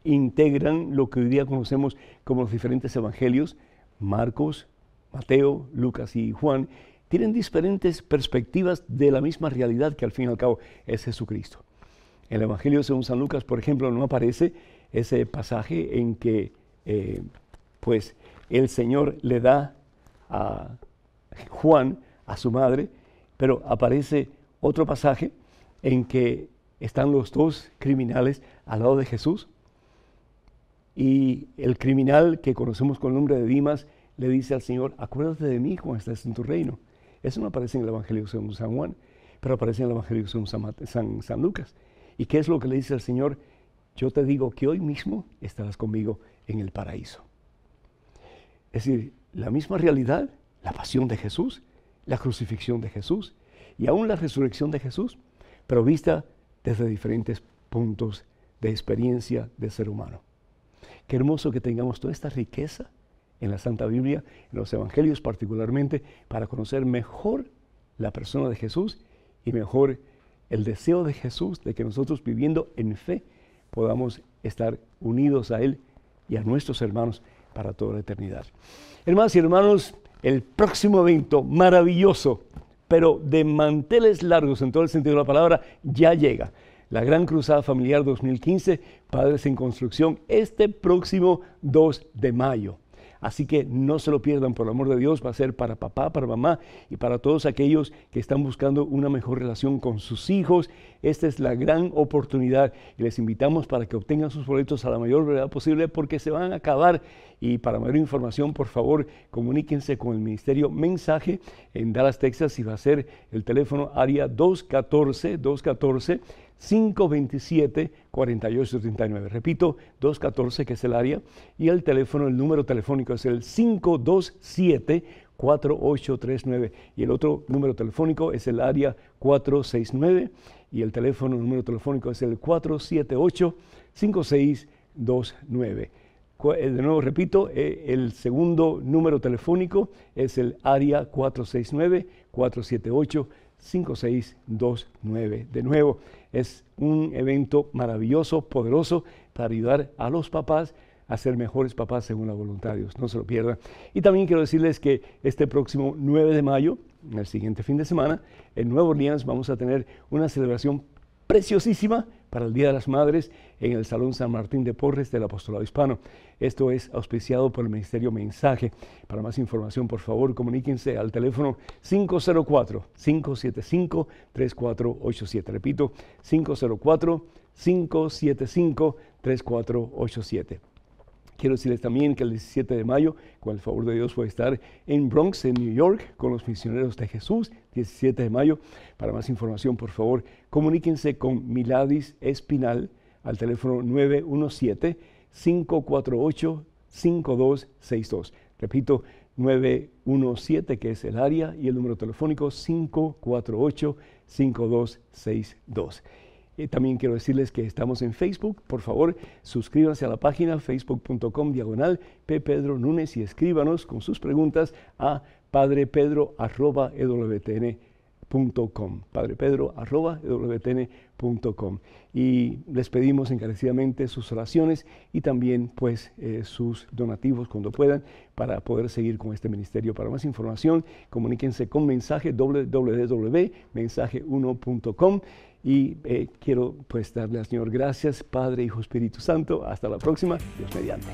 integran lo que hoy día conocemos como los diferentes evangelios, Marcos, Mateo, Lucas y Juan, tienen diferentes perspectivas de la misma realidad que al fin y al cabo es Jesucristo. En el Evangelio según San Lucas, por ejemplo, no aparece ese pasaje en que pues el Señor le da a Juan, a su madre, pero aparece otro pasaje en que están los dos criminales al lado de Jesús, y el criminal que conocemos con el nombre de Dimas le dice al Señor: acuérdate de mí cuando estés en tu reino. Eso no aparece en el Evangelio según San Juan, pero aparece en el Evangelio según San Lucas. ¿Y qué es lo que le dice al Señor? Yo te digo que hoy mismo estarás conmigo en el paraíso. Es decir, la misma realidad, la pasión de Jesús, la crucifixión de Jesús y aún la resurrección de Jesús, pero vista desde diferentes puntos de experiencia de ser humano. Qué hermoso que tengamos toda esta riqueza en la Santa Biblia, en los Evangelios particularmente, para conocer mejor la persona de Jesús y mejor el deseo de Jesús de que nosotros, viviendo en fe, podamos estar unidos a Él y a nuestros hermanos para toda la eternidad. Hermanas y hermanos, el próximo evento maravilloso, pero de manteles largos en todo el sentido de la palabra, ya llega. La Gran Cruzada Familiar 2015, Padres en Construcción, este próximo 2 de mayo. Así que no se lo pierdan, por el amor de Dios. Va a ser para papá, para mamá y para todos aquellos que están buscando una mejor relación con sus hijos. Esta es la gran oportunidad y les invitamos para que obtengan sus boletos a la mayor brevedad posible, porque se van a acabar. Y para mayor información, por favor, comuníquense con el Ministerio Mensaje en Dallas, Texas, y va a ser el teléfono área 214-527-4839. Repito, 214, que es el área, y el teléfono, el número telefónico es el 527-4839, y el otro número telefónico es el área 469, y el teléfono, el número telefónico es el 478-5629. De nuevo repito, el segundo número telefónico es el área 469-478-5629. De nuevo, es un evento maravilloso, poderoso, para ayudar a los papás a ser mejores papás según la voluntad de Dios. No se lo pierdan. Y también quiero decirles que este próximo 9 de mayo, el siguiente fin de semana, en Nueva Orleans vamos a tener una celebración preciosísima para el Día de las Madres en el Salón San Martín de Porres del Apostolado Hispano. Esto es auspiciado por el Ministerio Mensaje. Para más información, por favor, comuníquense al teléfono 504-575-3487. Repito, 504-575-3487. Quiero decirles también que el 17 de mayo, con el favor de Dios, voy a estar en Bronx, en New York, con los Misioneros de Jesús, 17 de mayo. Para más información, por favor, comuníquense con Miladis Espinal al teléfono 917-548-5262. Repito, 917, que es el área, y el número telefónico 548-5262. También quiero decirles que estamos en Facebook. Por favor, suscríbanse a la página facebook.com/P. Pedro Núñez y escríbanos con sus preguntas a padrepedro@ewtn.com. padrepedro@ewtn.com. Y les pedimos encarecidamente sus oraciones y también pues sus donativos cuando puedan, para poder seguir con este ministerio. Para más información, comuníquense con Mensaje, www.mensaje1.com. Y quiero pues darle al Señor gracias, Padre, Hijo, Espíritu Santo. Hasta la próxima, Dios mediante.